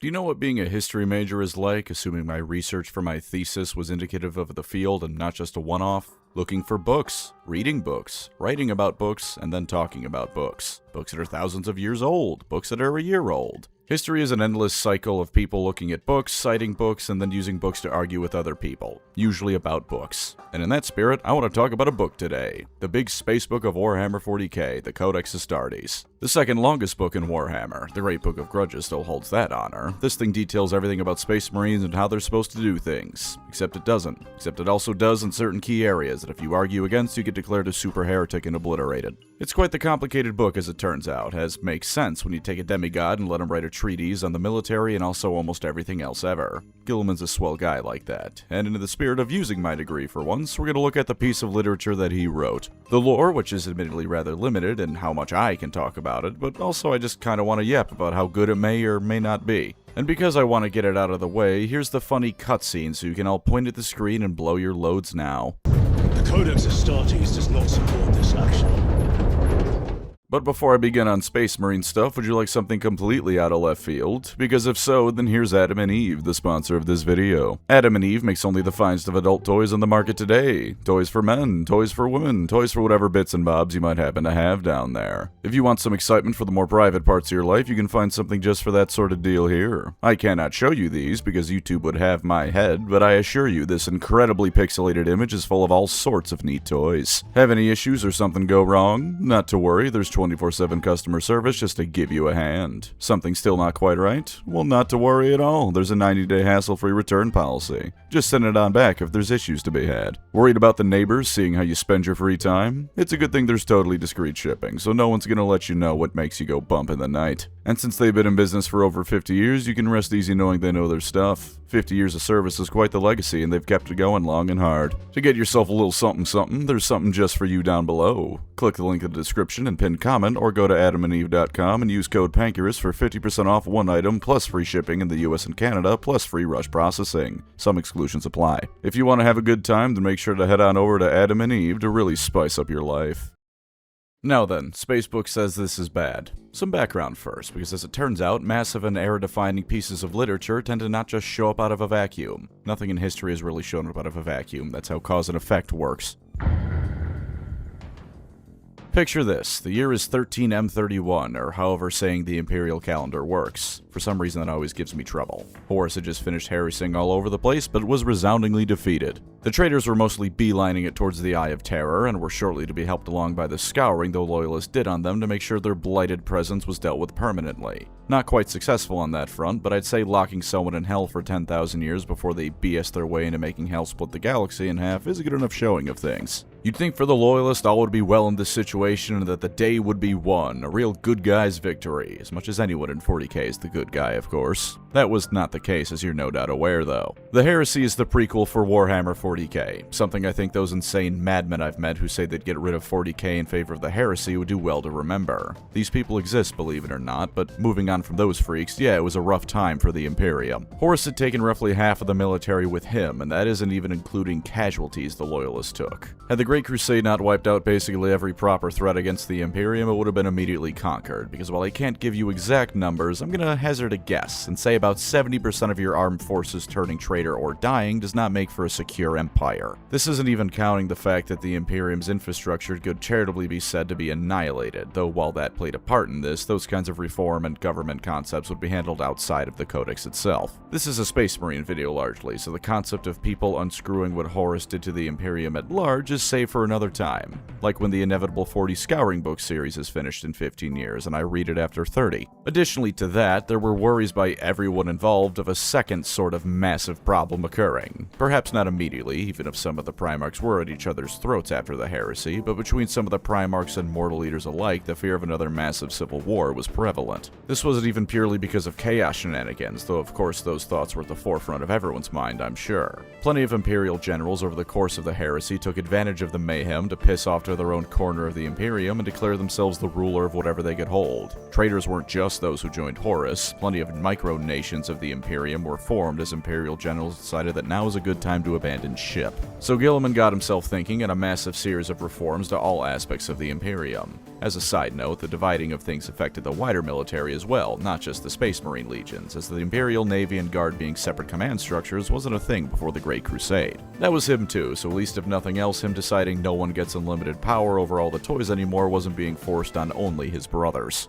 Do you know what being a history major is like, assuming my research for my thesis was indicative of the field and not just a one-off? Looking for books, reading books, writing about books, and then talking about books. Books that are thousands of years old, books that are a year old. History is an endless cycle of people looking at books, citing books, and then using books to argue with other people, usually about books. And in that spirit, I want to talk about a book today. The big space book of Warhammer 40k, the Codex Astartes. The second longest book in Warhammer. The Great Book of Grudges still holds that honor. This thing details everything about Space Marines and how they're supposed to do things. Except it doesn't. Except it also does in certain key areas that if you argue against, you get declared a super heretic and obliterated. It's quite the complicated book as it turns out, as makes sense when you take a demigod and let him write a treatise on the military and also almost everything else ever. Gilliman's a swell guy like that, and in the spirit of using my degree for once, we're going to look at the piece of literature that he wrote. The lore, which is admittedly rather limited in how much I can talk about it, but also I just kind of want to yap about how good it may or may not be. And because I want to get it out of the way, here's the funny cutscene so you can all point at the screen and blow your loads now. The Codex Astartes does not support this action. But before I begin on Space Marine stuff, would you like something completely out of left field? Because if so, then here's Adam and Eve, the sponsor of this video. Adam and Eve makes only the finest of adult toys on the market today. Toys for men, toys for women, toys for whatever bits and bobs you might happen to have down there. If you want some excitement for the more private parts of your life, you can find something just for that sort of deal here. I cannot show you these because YouTube would have my head, but I assure you this incredibly pixelated image is full of all sorts of neat toys. Have any issues or something go wrong? Not to worry, there's 24/7 customer service just to give you a hand. Something still not quite right? Well, not to worry at all. There's a 90-day hassle-free return policy. Just send it on back if there's issues to be had. Worried about the neighbors seeing how you spend your free time? It's a good thing there's totally discreet shipping, so no one's gonna let you know what makes you go bump in the night. And since they've been in business for over 50 years, you can rest easy knowing they know their stuff. 50 years of service is quite the legacy, and they've kept it going long and hard. To get yourself a little something, there's something just for you down below. Click the link in the description and pinned comment, or go to adamandeve.com and use code PANKURUS for 50% off one item, plus free shipping in the US and Canada, plus free rush processing. Some exclusions apply. If you want to have a good time, then make sure to head on over to Adam and Eve to really spice up your life. Now then, Spacebook says this is bad. Some background first, because as it turns out, massive and era-defining pieces of literature tend to not just show up out of a vacuum. Nothing in history has really shown up out of a vacuum. That's how cause and effect works. Picture this, the year is 13M31, or however saying the imperial calendar works. For some reason that always gives me trouble. Horus had just finished harassing all over the place, but was resoundingly defeated. The traitors were mostly beelining it towards the Eye of Terror, and were shortly to be helped along by the scouring the Loyalists did on them to make sure their blighted presence was dealt with permanently. Not quite successful on that front, but I'd say locking someone in hell for 10,000 years before they BS their way into making hell split the galaxy in half is a good enough showing of things. You'd think for the Loyalists all would be well in this situation and that the day would be won, a real good guy's victory, as much as anyone in 40k is the good guy, of course. That was not the case, as you're no doubt aware, though. The Heresy is the prequel for Warhammer 40k, something I think those insane madmen I've met who say they'd get rid of 40k in favor of the Heresy would do well to remember. These people exist, believe it or not, but moving on from those freaks, yeah, it was a rough time for the Imperium. Horus had taken roughly half of the military with him, and that isn't even including casualties the Loyalists took. Had the Great Crusade not wiped out basically every proper threat against the Imperium, it would have been immediately conquered, because while I can't give you exact numbers, I'm gonna hazard a guess and say about 70% of your armed forces turning traitor or dying does not make for a secure empire. This isn't even counting the fact that the Imperium's infrastructure could charitably be said to be annihilated, though while that played a part in this, those kinds of reform and government concepts would be handled outside of the Codex itself. This is a Space Marine video largely, so the concept of people unscrewing what Horus did to the Imperium at large is saved for another time, like when the inevitable 40 Scouring book series is finished in 15 years and I read it after 30. Additionally to that, there were worries by everyone involved of a second sort of massive problem occurring. Perhaps not immediately, even if some of the Primarchs were at each other's throats after the Heresy, but between some of the Primarchs and mortal leaders alike, the fear of another massive civil war was prevalent. This wasn't even purely because of chaos shenanigans, though of course those thoughts were at the forefront of everyone's mind, I'm sure. Plenty of Imperial generals over the course of the Heresy took advantage of the mayhem to piss off to their own corner of the Imperium and declare themselves the ruler of whatever they could hold. Traitors weren't just those who joined Horus. Plenty of micro-nations of the Imperium were formed as Imperial generals decided that now was a good time to abandon ship. So Guilliman got himself thinking in a massive series of reforms to all aspects of the Imperium. As a side note, the dividing of things affected the wider military as well, not just the Space Marine legions, as the Imperial Navy and Guard being separate command structures wasn't a thing before the Great Crusade. That was him too, so at least if nothing else, him deciding no one gets unlimited power over all the toys anymore wasn't being forced on only his brothers.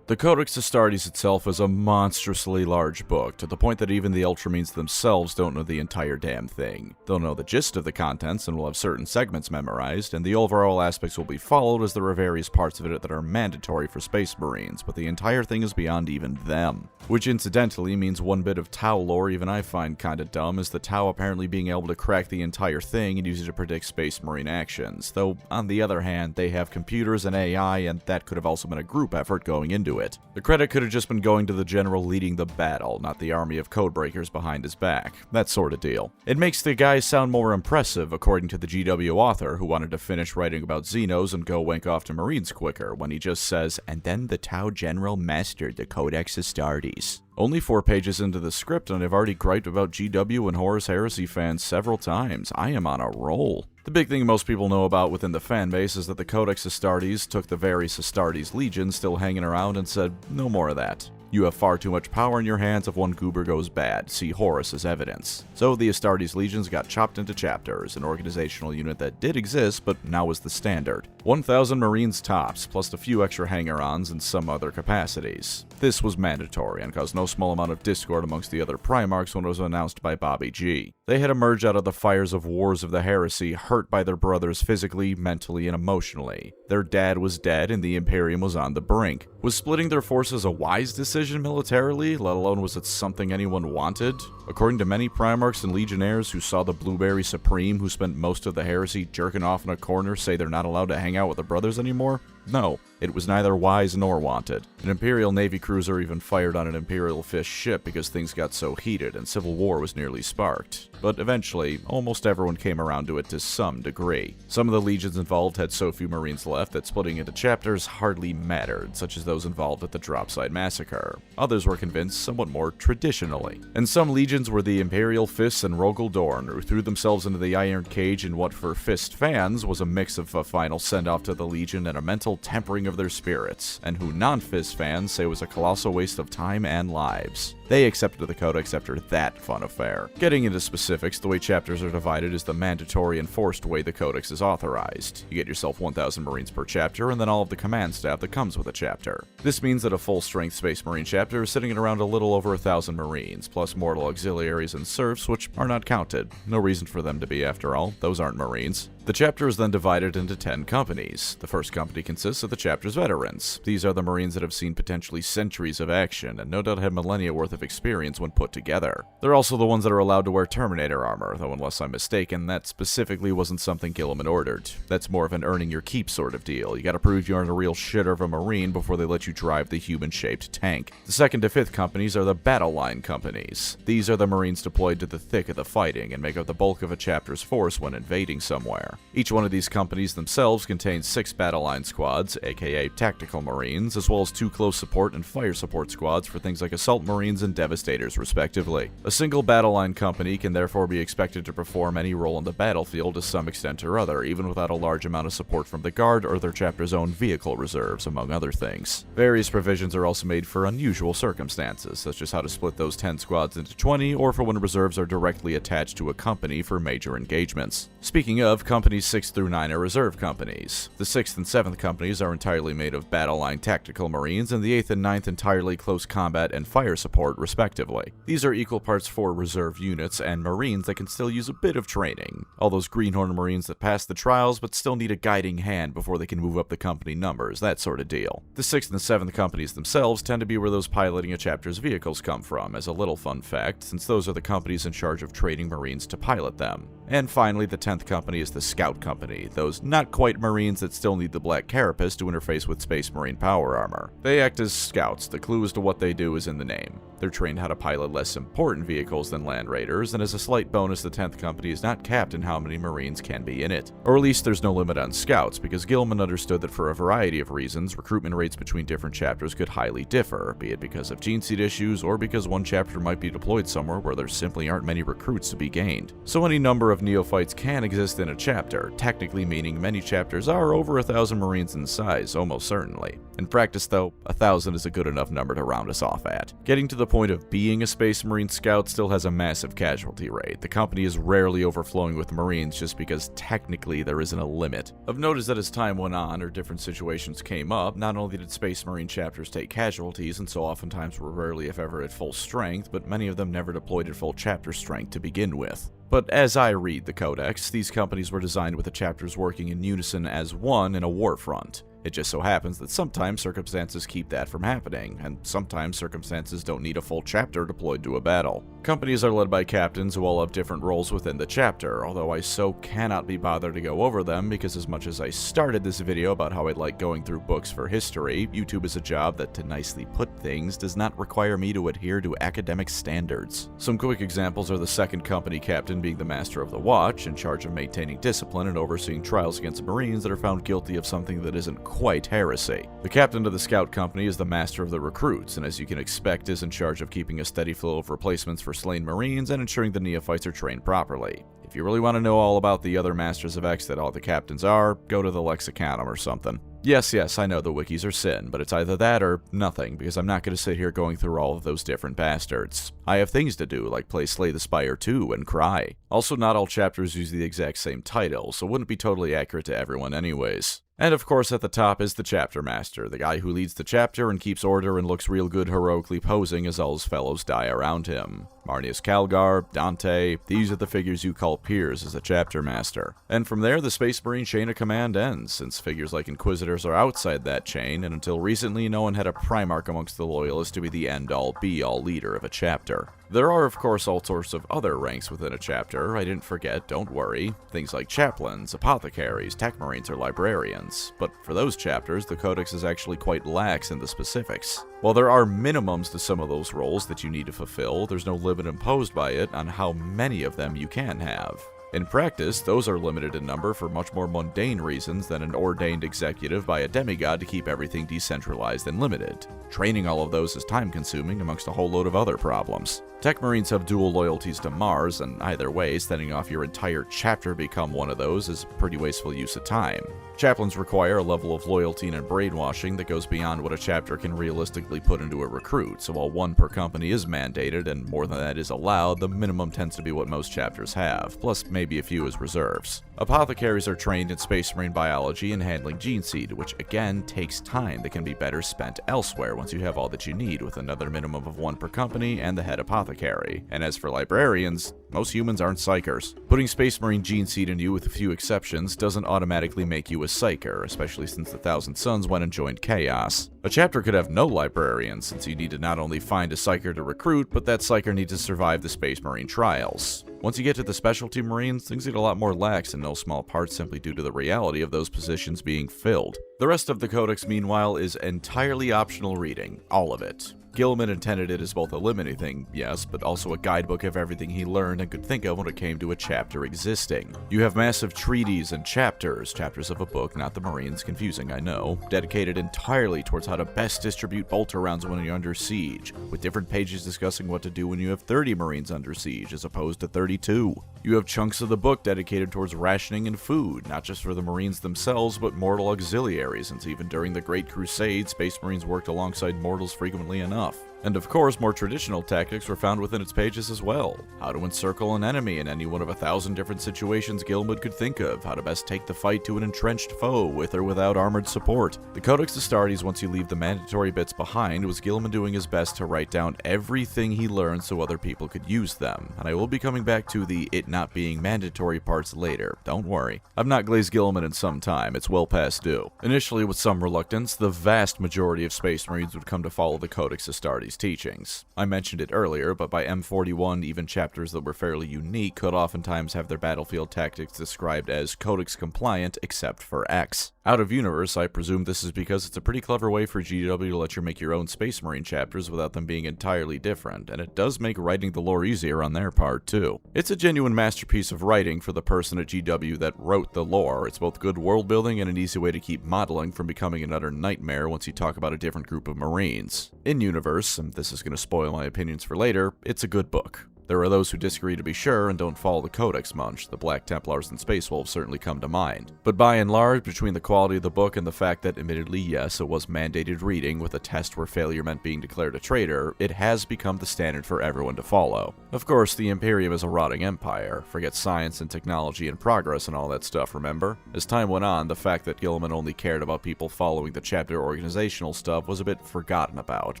The Codex Astartes itself is a monstrously large book, to the point that even the Ultramarines themselves don't know the entire damn thing. They'll know the gist of the contents and will have certain segments memorized, and the overall aspects will be followed as there are various parts of it that are mandatory for Space Marines, but the entire thing is beyond even them. Which incidentally means one bit of Tau lore even I find kinda dumb is the Tau apparently being able to crack the entire thing and use it to predict Space Marine actions, though on the other hand, they have computers and AI, and that could have also been a group effort going into it. The credit could have just been going to the general leading the battle, not the army of codebreakers behind his back. That sort of deal. It makes the guy sound more impressive, according to the GW author, who wanted to finish writing about Xenos and go wank off to Marines quicker, when he just says, "And then the Tau general mastered the Codex Astartes." Only 4 pages into the script, and I've already griped about GW and Horus Heresy fans several times. I am on a roll. The big thing most people know about within the fanbase is that the Codex Astartes took the various Astartes legions still hanging around and said, no more of that. You have far too much power in your hands if one goober goes bad. See Horus as evidence. So the Astartes legions got chopped into chapters, an organizational unit that did exist, but now was the standard. 1,000 Marines tops, plus a few extra hanger-ons and some other capacities. This was mandatory and caused no small amount of discord amongst the other Primarchs when it was announced by Bobby G. They had emerged out of the fires of Wars of the Heresy, hurt by their brothers physically, mentally, and emotionally. Their dad was dead and the Imperium was on the brink. Was splitting their forces a wise decision militarily, let alone was it something anyone wanted? According to many Primarchs and Legionnaires who saw the Blueberry Supreme who spent most of the Heresy jerking off in a corner say they're not allowed to hang out with their brothers anymore? No, it was neither wise nor wanted. An Imperial Navy cruiser even fired on an Imperial Fish ship because things got so heated and civil war was nearly sparked. But eventually, almost everyone came around to it to some degree. Some of the legions involved had so few Marines left that splitting into chapters hardly mattered, such as those involved at the Dropside Massacre. Others were convinced somewhat more traditionally. And some legions were the Imperial Fists and Rogel Dorn, who threw themselves into the Iron Cage in what for Fist fans was a mix of a final send-off to the Legion and a mental tempering of their spirits, and who non-Fist fans say was a colossal waste of time and lives. They accepted the Codex after that fun affair. Getting into specifics, the way chapters are divided is the mandatory and forced way the Codex is authorized. You get yourself 1,000 Marines per chapter, and then all of the command staff that comes with a chapter. This means that a full-strength Space Marine chapter is sitting at around a little over 1,000 Marines, plus mortal auxiliaries and serfs, which are not counted. No reason for them to be, after all. Those aren't Marines. The chapter is then divided into 10 companies. The first company consists of the chapter's veterans. These are the Marines that have seen potentially centuries of action, and no doubt have millennia worth of experience when put together. They're also the ones that are allowed to wear Terminator armor, though unless I'm mistaken, that specifically wasn't something Guilliman ordered. That's more of an earning your keep sort of deal. You gotta prove you aren't a real shitter of a Marine before they let you drive the human-shaped tank. The second to fifth companies are the battle line companies. These are the Marines deployed to the thick of the fighting and make up the bulk of a chapter's force when invading somewhere. Each one of these companies themselves contains 6 battle line squads, aka tactical Marines, as well as 2 close support and fire support squads for things like assault Marines and devastators respectively. A single battle line company can therefore be expected to perform any role on the battlefield to some extent or other, even without a large amount of support from the Guard or their chapter's own vehicle reserves, among other things. Various provisions are also made for unusual circumstances, such as how to split those 10 squads into 20, or for when reserves are directly attached to a company for major engagements. Speaking of, companies 6 through 9 are reserve companies. The 6th and 7th companies are entirely made of battle line tactical Marines, and the 8th and 9th entirely close combat and fire support, respectively. These are equal parts for reserve units and Marines that can still use a bit of training. All those Greenhorn Marines that pass the trials but still need a guiding hand before they can move up the company numbers, that sort of deal. The 6th and 7th companies themselves tend to be where those piloting a chapter's vehicles come from, as a little fun fact, since those are the companies in charge of training Marines to pilot them. And finally, the 10th company is the Scout Company, those not quite Marines that still need the Black Carapace to interface with Space Marine power armor. They act as scouts. The clue as to what they do is in the name. They're trained how to pilot less important vehicles than Land Raiders, and as a slight bonus, the 10th Company is not capped in how many Marines can be in it. Or at least there's no limit on scouts, because Gilman understood that for a variety of reasons, recruitment rates between different chapters could highly differ, be it because of gene seed issues or because one chapter might be deployed somewhere where there simply aren't many recruits to be gained. So any number of neophytes can exist in a chapter, technically meaning many chapters are over 1,000 Marines in size, almost certainly. In practice though, 1,000 is a good enough number to round us off at. Getting to the point of being a Space Marine scout still has a massive casualty rate. The company is rarely overflowing with Marines just because technically there isn't a limit. Of note is that as time went on or different situations came up, not only did Space Marine chapters take casualties and so oftentimes were rarely if ever at full strength, but many of them never deployed at full chapter strength to begin with. But as I read the Codex, these companies were designed with the chapters working in unison as one in a war front. It just so happens that sometimes circumstances keep that from happening, and sometimes circumstances don't need a full chapter deployed to a battle. Companies are led by captains who all have different roles within the chapter, although I so cannot be bothered to go over them because as much as I started this video about how I like going through books for history, YouTube is a job that, to nicely put things, does not require me to adhere to academic standards. Some quick examples are the 2nd Company captain being the Master of the Watch, in charge of maintaining discipline and overseeing trials against Marines that are found guilty of something that isn't quite heresy. The captain of the Scout Company is the Master of the Recruits, and as you can expect is in charge of keeping a steady flow of replacements for slain Marines and ensuring the neophytes are trained properly. If you really want to know all about the other Masters of X that all the captains are, go to the Lexicanum or something. Yes, I know the wikis are sin, but it's either that or nothing, because I'm not going to sit here going through all of those different bastards. I have things to do, like play Slay the Spire 2 and cry. Also, not all chapters use the exact same title, so it wouldn't be totally accurate to everyone anyways. And of course at the top is the Chapter Master, the guy who leads the chapter and keeps order and looks real good heroically posing as all his fellows die around him. Marnius Calgar, Dante, these are the figures you call peers as a Chapter Master. And from there, the Space Marine chain of command ends, since figures like Inquisitors are outside that chain, and until recently no one had a Primarch amongst the Loyalists to be the end-all be-all leader of a chapter. There are of course all sorts of other ranks within a chapter, I didn't forget, don't worry. Things like chaplains, apothecaries, tech marines, or librarians. But for those chapters, the Codex is actually quite lax in the specifics. While there are minimums to some of those roles that you need to fulfill, there's no limit imposed by it on how many of them you can have. In practice, those are limited in number for much more mundane reasons than an ordained executive by a demigod to keep everything decentralized and limited. Training all of those is time-consuming amongst a whole load of other problems. Tech Marines have dual loyalties to Mars, and either way, sending off your entire chapter to become one of those is a pretty wasteful use of time. Chaplains require a level of loyalty and brainwashing that goes beyond what a chapter can realistically put into a recruit, so while one per company is mandated and more than that is allowed, the minimum tends to be what most chapters have, plus maybe a few as reserves. Apothecaries are trained in Space Marine biology and handling gene seed, which again takes time that can be better spent elsewhere once you have all that you need with another minimum of one per company and the head apothecary. And as for librarians, most humans aren't psychers. Putting Space Marine gene seed in you with a few exceptions doesn't automatically make you a psyker, especially since the Thousand Sons went and joined Chaos. A chapter could have no librarians, since you need to not only find a psyker to recruit, but that psyker needs to survive the Space Marine trials. Once you get to the Specialty Marines, things get a lot more lax in no small part simply due to the reality of those positions being filled. The rest of the Codex, meanwhile, is entirely optional reading, all of it. Gilman intended it as both a limiting thing, yes, but also a guidebook of everything he learned and could think of when it came to a chapter existing. You have massive treaties and chapters of a book, not the Marines, confusing I know, dedicated entirely towards how to best distribute bolter rounds when you're under siege, with different pages discussing what to do when you have 30 Marines under siege as opposed to 32. You have chunks of the book dedicated towards rationing and food, not just for the Marines themselves, but mortal auxiliaries, since even during the Great Crusade, Space Marines worked alongside mortals frequently enough. And of course, more traditional tactics were found within its pages as well. How to encircle an enemy in any one of 1,000 different situations Gilman could think of, how to best take the fight to an entrenched foe with or without armored support. The Codex Astartes, once you leave the mandatory bits behind, was Gilman doing his best to write down everything he learned so other people could use them. And I will be coming back to the it not being mandatory parts later, don't worry. I've not glazed Gilman in some time, it's well past due. Initially, with some reluctance, the vast majority of Space Marines would come to follow the Codex Astartes teachings. I mentioned it earlier, but by M41, even chapters that were fairly unique could oftentimes have their battlefield tactics described as Codex compliant except for X. Out of universe, I presume this is because it's a pretty clever way for GW to let you make your own Space Marine chapters without them being entirely different, and it does make writing the lore easier on their part too. It's a genuine masterpiece of writing for the person at GW that wrote the lore. It's both good world building and an easy way to keep modeling from becoming an utter nightmare once you talk about a different group of Marines. In universe, and this is going to spoil my opinions for later, it's a good book. There are those who disagree to be sure and don't follow the Codex much. The Black Templars and Space Wolves certainly come to mind. But by and large, between the quality of the book and the fact that, admittedly, yes, it was mandated reading with a test where failure meant being declared a traitor, it has become the standard for everyone to follow. Of course, the Imperium is a rotting empire. Forget science and technology and progress and all that stuff, remember? As time went on, the fact that Gilliman only cared about people following the chapter organizational stuff was a bit forgotten about,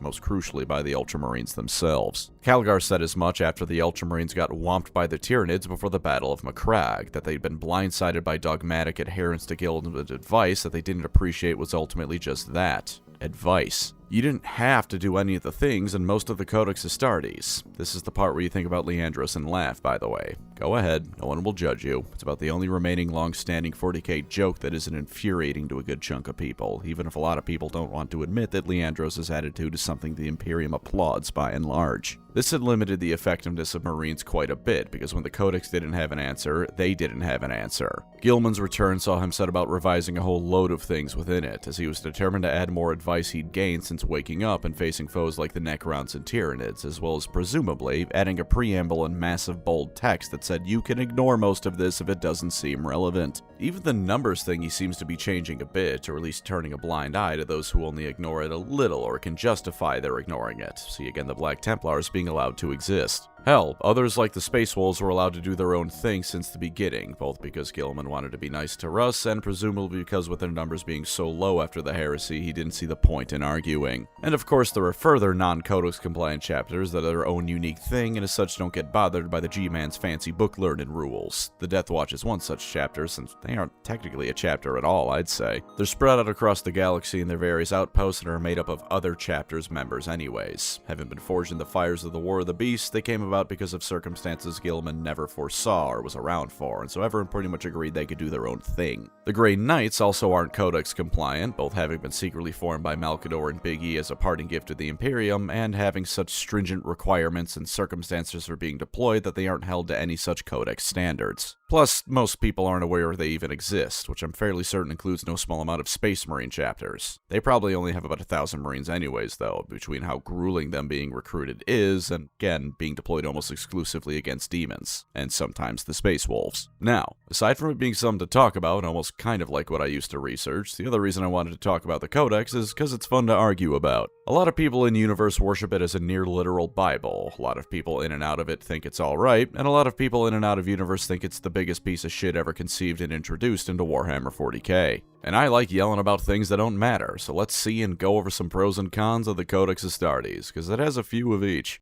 most crucially by the Ultramarines themselves. Calgar said as much after the Ultramarines got whomped by the Tyranids before the Battle of Macragge, that they'd been blindsided by dogmatic adherence to Gilliman's advice that they didn't appreciate was ultimately just that, advice. You didn't have to do any of the things in most of the Codex Astartes. This is the part where you think about Leandros and laugh, by the way. Go ahead, no one will judge you. It's about the only remaining long-standing 40k joke that isn't infuriating to a good chunk of people, even if a lot of people don't want to admit that Leandros' attitude is something the Imperium applauds by and large. This had limited the effectiveness of Marines quite a bit, because when the Codex didn't have an answer, they didn't have an answer. Gilman's return saw him set about revising a whole load of things within it, as he was determined to add more advice he'd gained since waking up and facing foes like the Necrons and Tyranids, as well as presumably adding a preamble and massive bold text that said you can ignore most of this if it doesn't seem relevant. Even the numbers thing he seems to be changing a bit, or at least turning a blind eye to those who only ignore it a little or can justify their ignoring it. See again the Black Templars being allowed to exist. Hell, others like the Space Wolves were allowed to do their own thing since the beginning, both because Gilliman wanted to be nice to Russ, and presumably because with their numbers being so low after the heresy, he didn't see the point in arguing. And of course, there are further non-Codex compliant chapters that are their own unique thing, and as such don't get bothered by the G-Man's fancy book-learned rules. The Death Watch is one such chapter, since they aren't technically a chapter at all, I'd say. They're spread out across the galaxy in their various outposts and are made up of other chapters' members anyways. Having been forged in the fires of the War of the Beast, they came about because of circumstances Gilliman never foresaw or was around for, and so everyone pretty much agreed they could do their own thing. The Grey Knights also aren't Codex compliant, both having been secretly formed by Malcador and Big E as a parting gift to the Imperium, and having such stringent requirements and circumstances for being deployed that they aren't held to any such Codex standards. Plus, most people aren't aware they even exist, which I'm fairly certain includes no small amount of Space Marine chapters. They probably only have about 1,000 Marines anyways, though, between how grueling them being recruited is, and again, being deployed almost exclusively against demons, and sometimes the Space Wolves. Now, aside from it being something to talk about, almost kind of like what I used to research, the other reason I wanted to talk about the Codex is because it's fun to argue about. A lot of people in universe worship it as a near-literal Bible, a lot of people in and out of it think it's alright, and a lot of people in and out of universe think it's the biggest piece of shit ever conceived and introduced into Warhammer 40k. And I like yelling about things that don't matter, so let's see and go over some pros and cons of the Codex Astartes, because it has a few of each.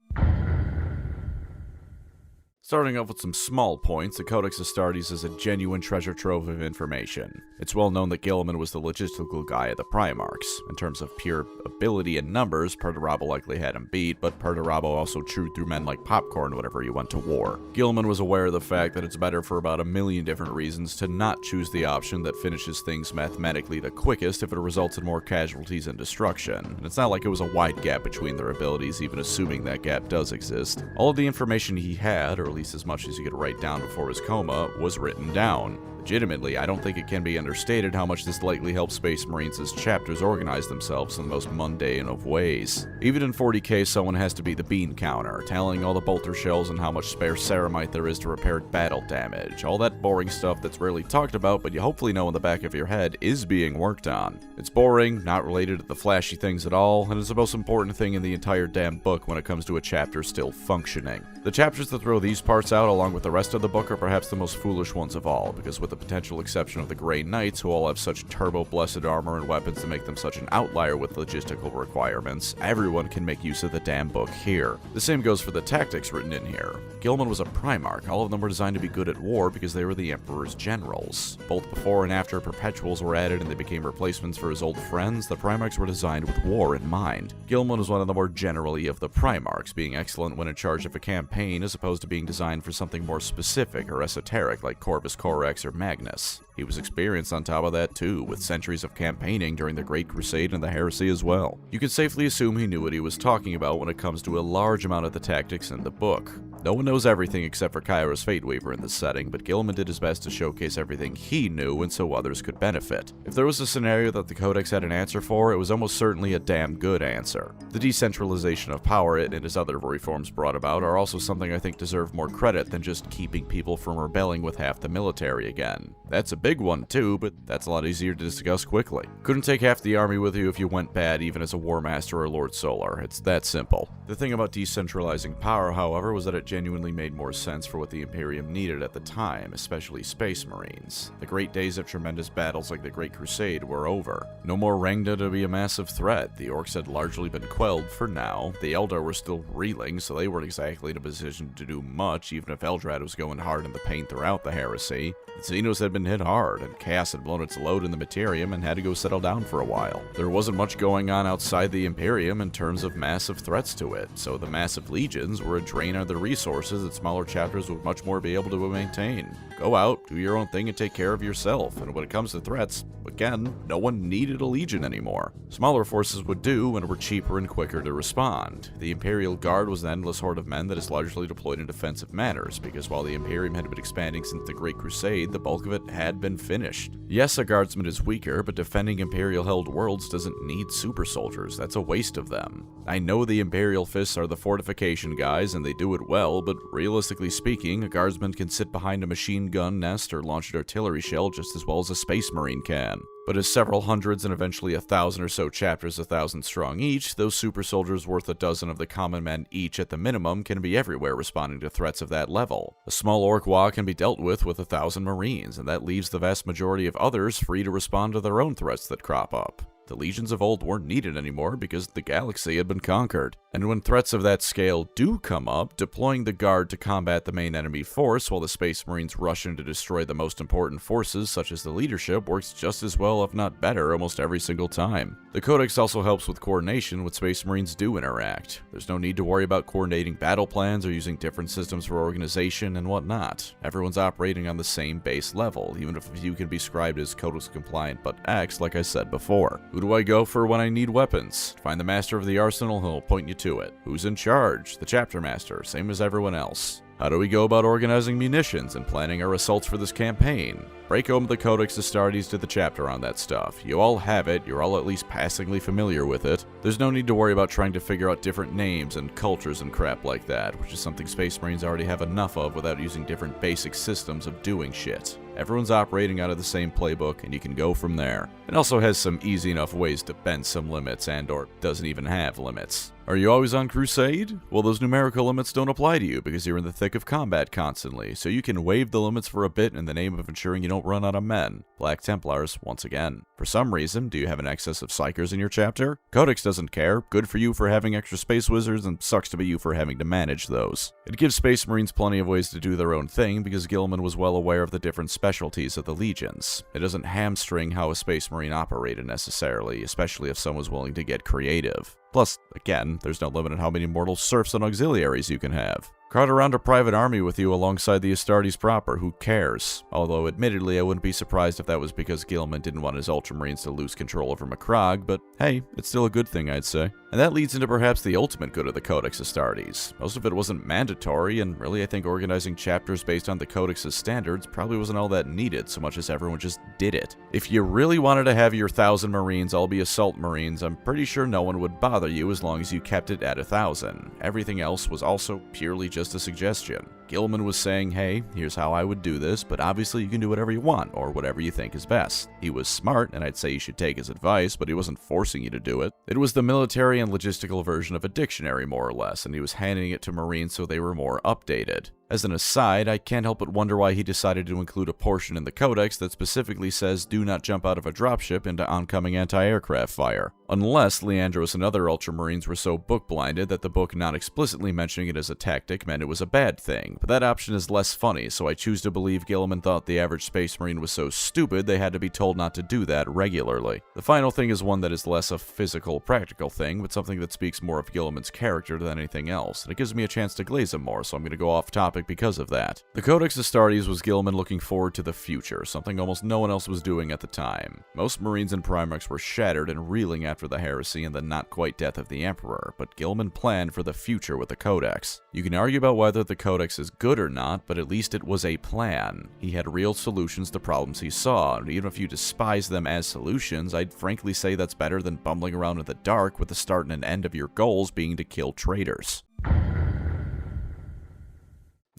Starting off with some small points, the Codex Astartes is a genuine treasure trove of information. It's well known that Gilliman was the logistical guy of the Primarchs. In terms of pure ability and numbers, Perturabo likely had him beat, but Perturabo also chewed through men like popcorn whenever he went to war. Gilliman was aware of the fact that it's better for about a million different reasons to not choose the option that finishes things mathematically the quickest if it results in more casualties and destruction. And it's not like it was a wide gap between their abilities, even assuming that gap does exist. All of the information he had, or at least as much as he could write down before his coma, was written down. Legitimately, I don't think it can be understated how much this likely helped Space Marines as chapters organize themselves in the most mundane of ways. Even in 40k, someone has to be the bean counter, tallying all the bolter shells and how much spare ceramite there is to repair battle damage. All that boring stuff that's rarely talked about, but you hopefully know in the back of your head is being worked on. It's boring, not related to the flashy things at all, and it's the most important thing in the entire damn book when it comes to a chapter still functioning. The chapters that throw these parts out along with the rest of the book are perhaps the most foolish ones of all, because with the potential exception of the Grey Knights, who all have such turbo-blessed armor and weapons to make them such an outlier with logistical requirements, everyone can make use of the damn book here. The same goes for the tactics written in here. Gilman was a Primarch. All of them were designed to be good at war because they were the Emperor's generals. Both before and after Perpetuals were added and they became replacements for his old friends, the Primarchs were designed with war in mind. Gilman was one of the more generally of the Primarchs, being excellent when in charge of a campaign as opposed to being designed for something more specific or esoteric like Corvus Corax or Magnus. He was experienced on top of that too, with centuries of campaigning during the Great Crusade and the Heresy as well. You could safely assume he knew what he was talking about when it comes to a large amount of the tactics in the book. No one knows everything except for Kairos Fateweaver in this setting, but Gilman did his best to showcase everything he knew and so others could benefit. If there was a scenario that the Codex had an answer for, it was almost certainly a damn good answer. The decentralization of power it and his other reforms brought about are also something I think deserve more credit than just keeping people from rebelling with half the military again. That's a big one too, but that's a lot easier to discuss quickly. Couldn't take half the army with you if you went bad even as a War Master or Lord Solar. It's that simple. The thing about decentralizing power, however, was that it genuinely made more sense for what the Imperium needed at the time, especially Space Marines. The great days of tremendous battles like the Great Crusade were over. No more Rangda to be a massive threat. The Orcs had largely been quelled for now. The Eldar were still reeling, so they weren't exactly in a position to do much, even if Eldrad was going hard in the paint throughout the Heresy. The Xenos had been hit hard, and Chaos had blown its load in the Materium and had to go settle down for a while. There wasn't much going on outside the Imperium in terms of massive threats to it, so the massive legions were a drain on the resources that smaller chapters would much more be able to maintain. Go out, do your own thing, and take care of yourself, and when it comes to threats, again, no one needed a legion anymore. Smaller forces would do and were cheaper and quicker to respond. The Imperial Guard was an endless horde of men that is largely deployed in defensive manners, because while the Imperium had been expanding since the Great Crusade, the bulk of it had been finished. Yes, a guardsman is weaker, but defending Imperial-held worlds doesn't need super soldiers. That's a waste of them. I know the Imperial Fists are the fortification guys, and they do it well, but realistically speaking, a guardsman can sit behind a machine gun nest or launch an artillery shell just as well as a Space Marine can. But as several hundreds and eventually 1,000 or so chapters 1,000 strong each, those super soldiers worth a dozen of the common men each at the minimum can be everywhere responding to threats of that level. A small orc wa can be dealt with 1,000 marines, and that leaves the vast majority of others free to respond to their own threats that crop up. The legions of old weren't needed anymore because the galaxy had been conquered. And when threats of that scale do come up, deploying the Guard to combat the main enemy force while the Space Marines rush in to destroy the most important forces, such as the leadership, works just as well, if not better, almost every single time. The Codex also helps with coordination when Space Marines do interact. There's no need to worry about coordinating battle plans or using different systems for organization and whatnot. Everyone's operating on the same base level, even if a few can be scribed as Codex compliant but X, like I said before. Who do I go for when I need weapons? Find the master of the arsenal and he'll point you to it. Who's in charge? The chapter master, same as everyone else. How do we go about organizing munitions and planning our assaults for this campaign? Break open the Codex Astartes to the chapter on that stuff. You all have it, you're all at least passingly familiar with it. There's no need to worry about trying to figure out different names and cultures and crap like that, which is something Space Marines already have enough of without using different basic systems of doing shit. Everyone's operating out of the same playbook, and you can go from there. It also has some easy enough ways to bend some limits and/or doesn't even have limits. Are you always on crusade? Well, those numerical limits don't apply to you because you're in the thick of combat constantly, so you can waive the limits for a bit in the name of ensuring you don't run out of men. Black Templars, once again. For some reason, do you have an excess of Psychers in your chapter? Codex doesn't care. Good for you for having extra Space Wizards, and sucks to be you for having to manage those. It gives Space Marines plenty of ways to do their own thing because Gilman was well aware of the different specialties of the legions. It doesn't hamstring how a Space Marine operated necessarily, especially if someone was willing to get creative. Plus, again, there's no limit on how many mortal serfs and auxiliaries you can have. Cart around a private army with you alongside the Astartes proper, who cares? Although, admittedly, I wouldn't be surprised if that was because Gilman didn't want his Ultramarines to lose control over Macragge, but hey, it's still a good thing, I'd say. And that leads into perhaps the ultimate good of the Codex Astartes. Most of it wasn't mandatory, and really I think organizing chapters based on the Codex's standards probably wasn't all that needed so much as everyone just did it. If you really wanted to have your 1,000 Marines all be Assault Marines, I'm pretty sure no one would bother you as long as you kept it at 1,000. Everything else was also purely just a suggestion. Gilman was saying, hey, here's how I would do this, but obviously you can do whatever you want, or whatever you think is best. He was smart, and I'd say you should take his advice, but he wasn't forcing you to do it. It was the military and logistical version of a dictionary, more or less, and he was handing it to Marines so they were more updated. As an aside, I can't help but wonder why he decided to include a portion in the Codex that specifically says do not jump out of a dropship into oncoming anti-aircraft fire. Unless Leandros and other Ultramarines were so book-blinded that the book not explicitly mentioning it as a tactic meant it was a bad thing, but that option is less funny, so I choose to believe Gilliman thought the average Space Marine was so stupid they had to be told not to do that regularly. The final thing is one that is less a physical, practical thing, but something that speaks more of Gilliman's character than anything else, and it gives me a chance to glaze him more, so I'm going to go off topic because of that. The Codex Astartes was Gilliman looking forward to the future, something almost no one else was doing at the time. Most Marines and Primarchs were shattered and reeling after the heresy and the not-quite death of the Emperor, but Gilliman planned for the future with the Codex. You can argue about whether the Codex is good or not, but at least it was a plan. He had real solutions to problems he saw, and even if you despise them as solutions, I'd frankly say that's better than bumbling around in the dark with the start and an end of your goals being to kill traitors.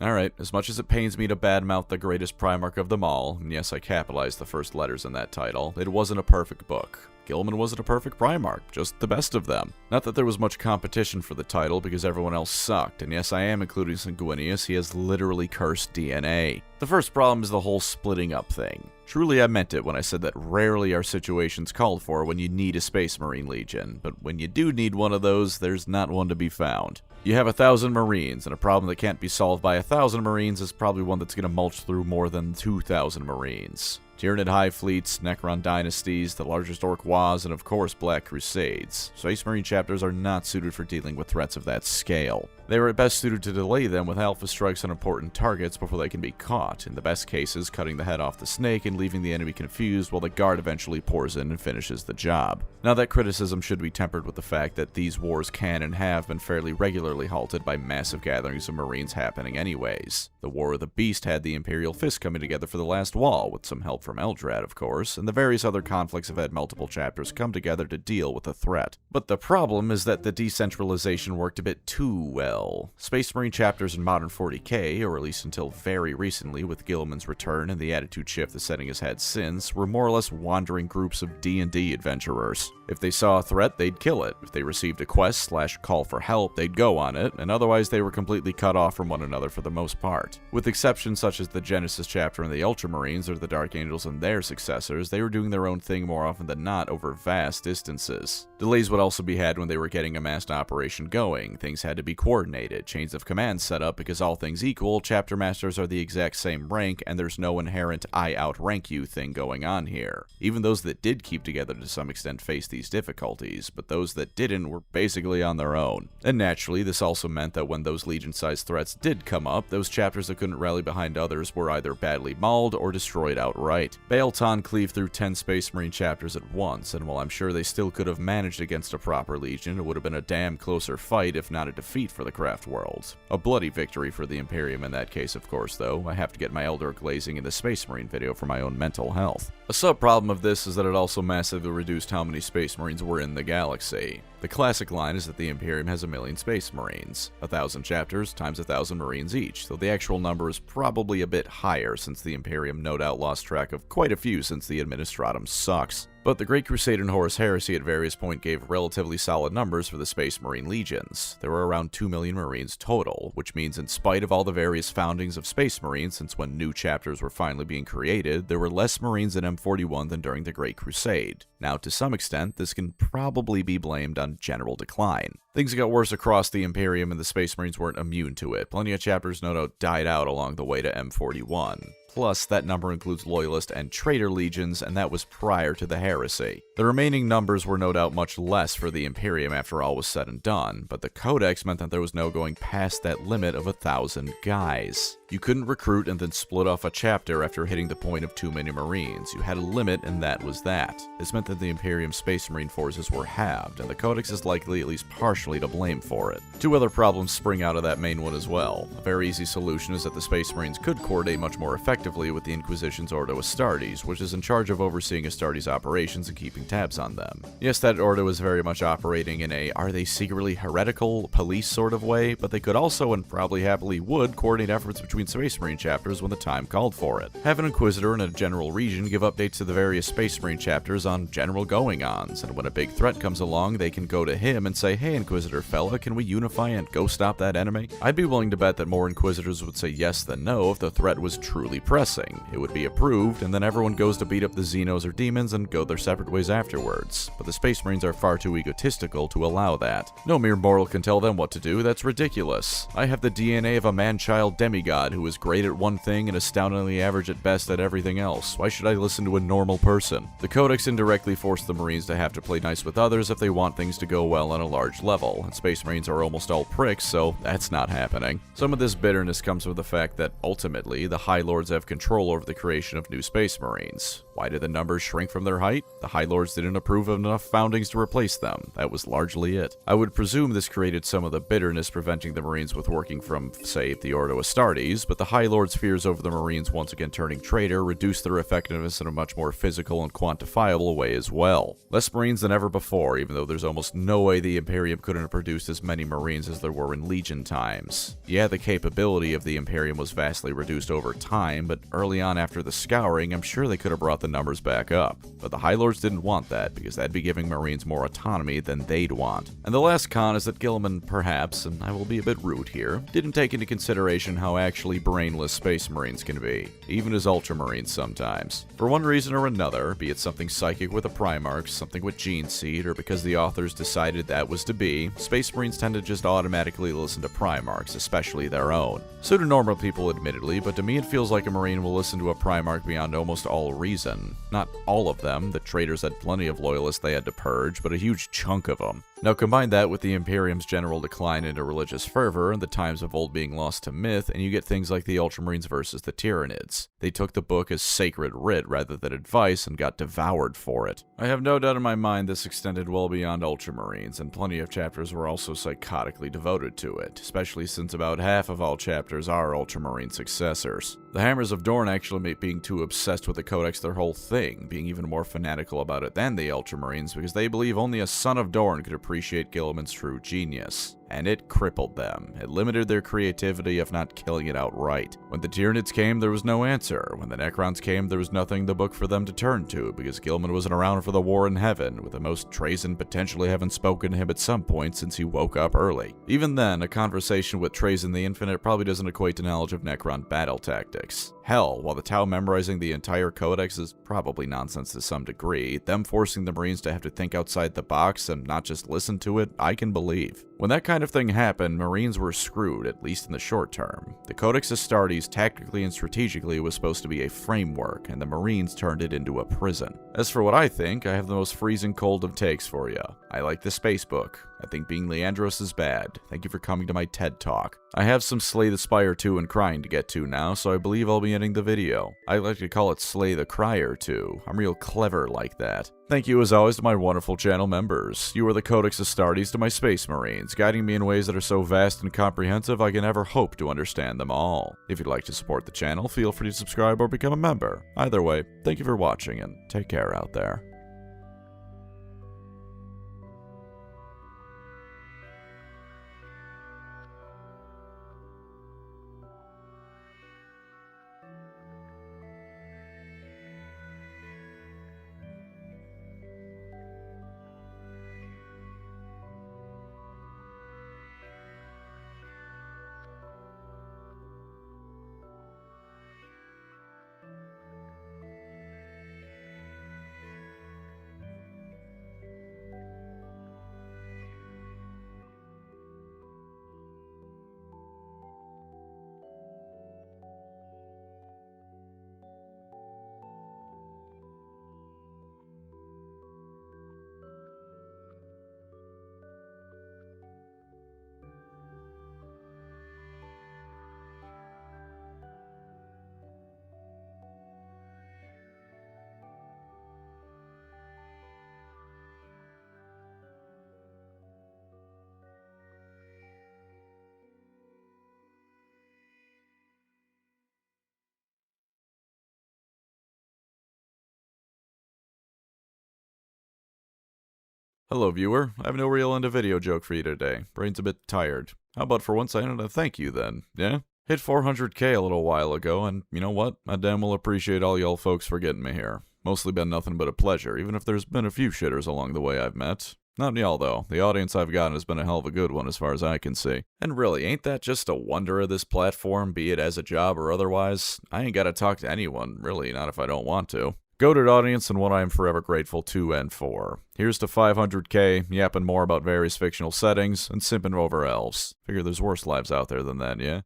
Alright, as much as it pains me to badmouth the greatest Primarch of them all, and yes, I capitalized the first letters in that title, it wasn't a perfect book. Gilliman wasn't a perfect Primarch, just the best of them. Not that there was much competition for the title because everyone else sucked, and yes, I am including Sanguinius, he has literally cursed DNA. The first problem is the whole splitting up thing. Truly I meant it when I said that rarely are situations called for when you need a Space Marine Legion, but when you do need one of those, there's not one to be found. You have 1,000 Marines, and a problem that can't be solved by 1,000 Marines is probably one that's going to mulch through more than 2,000 Marines. Tyranid Hive fleets, Necron dynasties, the largest Orc Wars, and of course Black Crusades. Space Marine chapters are not suited for dealing with threats of that scale. They are at best suited to delay them with alpha strikes on important targets before they can be caught, in the best cases cutting the head off the snake and leaving the enemy confused while the guard eventually pours in and finishes the job. Now that criticism should be tempered with the fact that these wars can and have been fairly regularly halted by massive gatherings of Marines happening anyways. The War of the Beast had the Imperial Fist coming together for the last wall, with some help from Eldrad of course, and the various other conflicts have had multiple chapters come together to deal with the threat. But the problem is that the decentralization worked a bit too well. Space Marine chapters in modern 40k, or at least until very recently with Gilliman's return and the attitude shift the setting has had since, were more or less wandering groups of D&D adventurers. If they saw a threat, they'd kill it. If they received a quest/call for help, they'd go on it, and otherwise they were completely cut off from one another for the most part. With exceptions such as the Genesis chapter and the Ultramarines or the Dark Angels and their successors, they were doing their own thing more often than not over vast distances. Delays would also be had when they were getting a massed operation going. Things had to be coordinated, chains of command set up because all things equal, chapter masters are the exact same rank and there's no inherent I outrank you thing going on here. Even those that did keep together to some extent faced these difficulties, but those that didn't were basically on their own. And naturally, this also meant that when those legion-sized threats did come up, those chapters that couldn't rally behind others were either badly mauled or destroyed outright. Baelton cleaved through 10 Space Marine chapters at once, and while I'm sure they still could have managed against a proper legion, it would have been a damn closer fight if not a defeat for the craft world. A bloody victory for the Imperium in that case, of course, though. I have to get my Elder glazing in the Space Marine video for my own mental health. A sub-problem of this is that it also massively reduced how many Space Marines were in the galaxy. The classic line is that the Imperium has 1,000,000 Space Marines, 1,000 chapters times 1,000 Marines each, though the actual number is probably a bit higher since the Imperium no doubt lost track of quite a few since the Administratum sucks. But the Great Crusade and Horus Heresy at various points gave relatively solid numbers for the Space Marine legions. There were around 2 million Marines total, which means in spite of all the various foundings of Space Marines since when new chapters were finally being created, there were less Marines in M41 than during the Great Crusade. Now, to some extent, this can probably be blamed on general decline. Things got worse across the Imperium and the Space Marines weren't immune to it. Plenty of chapters no doubt died out along the way to M41. Plus, that number includes Loyalist and Traitor legions, and that was prior to the heresy. The remaining numbers were no doubt much less for the Imperium after all was said and done, but the Codex meant that there was no going past that limit of 1,000 guys. You couldn't recruit and then split off a chapter after hitting the point of too many Marines. You had a limit, and that was that. This meant that the Imperium Space Marine forces were halved, and the Codex is likely at least partially to blame for it. Two other problems spring out of that main one as well. A very easy solution is that the Space Marines could coordinate much more effectively with the Inquisition's Ordo Astartes, which is in charge of overseeing Astartes operations and keeping tabs on them. Yes, that order was very much operating in a are they secretly heretical police sort of way, but they could also, and probably happily would, coordinate efforts between Space Marine chapters when the time called for it. Have an Inquisitor in a general region give updates to the various Space Marine chapters on general going-ons, and when a big threat comes along, they can go to him and say, hey Inquisitor fella, can we unify and go stop that enemy? I'd be willing to bet that more Inquisitors would say yes than no if the threat was truly pressing. It would be approved, and then everyone goes to beat up the Xenos or demons and go their separate ways afterwards. But the Space Marines are far too egotistical to allow that. No mere mortal can tell them what to do, that's ridiculous. I have the DNA of a man-child demigod who is great at one thing and astoundingly average at best at everything else. Why should I listen to a normal person? The Codex indirectly forced the Marines to have to play nice with others if they want things to go well on a large level, and Space Marines are almost all pricks, so that's not happening. Some of this bitterness comes from the fact that, ultimately, the High Lords have control over the creation of new Space Marines. Why did the numbers shrink from their height? The High Lords didn't approve of enough foundings to replace them. That was largely it. I would presume this created some of the bitterness preventing the Marines with working from, say, the Ordo Astartes, but the High Lords' fears over the Marines once again turning traitor reduced their effectiveness in a much more physical and quantifiable way as well. Less Marines than ever before, even though there's almost no way the Imperium couldn't have produced as many Marines as there were in Legion times. Yeah, the capability of the Imperium was vastly reduced over time, but early on after the Scouring, I'm sure they could have brought the numbers back up. But the High Lords didn't want that, because that'd be giving Marines more autonomy than they'd want. And the last con is that Guilliman perhaps, and I will be a bit rude here, didn't take into consideration how actually brainless Space Marines can be, even as Ultramarines sometimes. For one reason or another, be it something psychic with a Primarch, something with Gene Seed, or because the authors decided that was to be, Space Marines tend to just automatically listen to Primarchs, especially their own. So do normal people admittedly, but to me it feels like a Marine will listen to a Primarch beyond almost all reason. Not all of them, the traitors had plenty of loyalists they had to purge, but a huge chunk of them. Now combine that with the Imperium's general decline into religious fervor and the times of old being lost to myth, and you get things like the Ultramarines versus the Tyranids. They took the book as sacred writ rather than advice and got devoured for it. I have no doubt in my mind this extended well beyond Ultramarines, and plenty of chapters were also psychotically devoted to it, especially since about half of all chapters are Ultramarine successors. The Hammers of Dorn actually make being too obsessed with the Codex their whole thing, being even more fanatical about it than the Ultramarines because they believe only a son of Dorn could appreciate Guilliman's true genius. And it crippled them. It limited their creativity, if not killing it outright. When the Tyranids came, there was no answer. When the Necrons came, there was nothing in the book for them to turn to, because Guilliman wasn't around for the war in heaven, with the most Trazyn potentially having spoken to him at some point since he woke up early. Even then, a conversation with Trazyn the Infinite probably doesn't equate to knowledge of Necron battle tactics. Hell, while the Tau memorizing the entire Codex is probably nonsense to some degree, them forcing the Marines to have to think outside the box and not just listen to it, I can believe. When that kind of thing happened, Marines were screwed, at least in the short term. The Codex Astartes tactically and strategically was supposed to be a framework, and the Marines turned it into a prison. As for what I think, I have the most freezing cold of takes for you. I like the space book. I think being Leandros is bad. Thank you for coming to my TED Talk. I have some Slay the Spire 2 and Crying to get to now, so I believe I'll be ending the video. I like to call it Slay the Crier 2. I'm real clever like that. Thank you as always to my wonderful channel members. You are the Codex Astartes to my Space Marines, guiding me in ways that are so vast and comprehensive I can never hope to understand them all. If you'd like to support the channel, feel free to subscribe or become a member. Either way, thank you for watching and take care out there. Hello, viewer. I have no real end of video joke for you today. Brain's a bit tired. How about for once I ended a thank you then, yeah? Hit 400k a little while ago, and you know what? I damn well appreciate all y'all folks for getting me here. Mostly been nothing but a pleasure, even if there's been a few shitters along the way I've met. Not y'all, though. The audience I've gotten has been a hell of a good one as far as I can see. And really, ain't that just a wonder of this platform, be it as a job or otherwise? I ain't gotta talk to anyone, really, not if I don't want to. Goated audience and one I am forever grateful to and for. Here's to 500k, yapping more about various fictional settings, and simping over elves. Figure there's worse lives out there than that, yeah?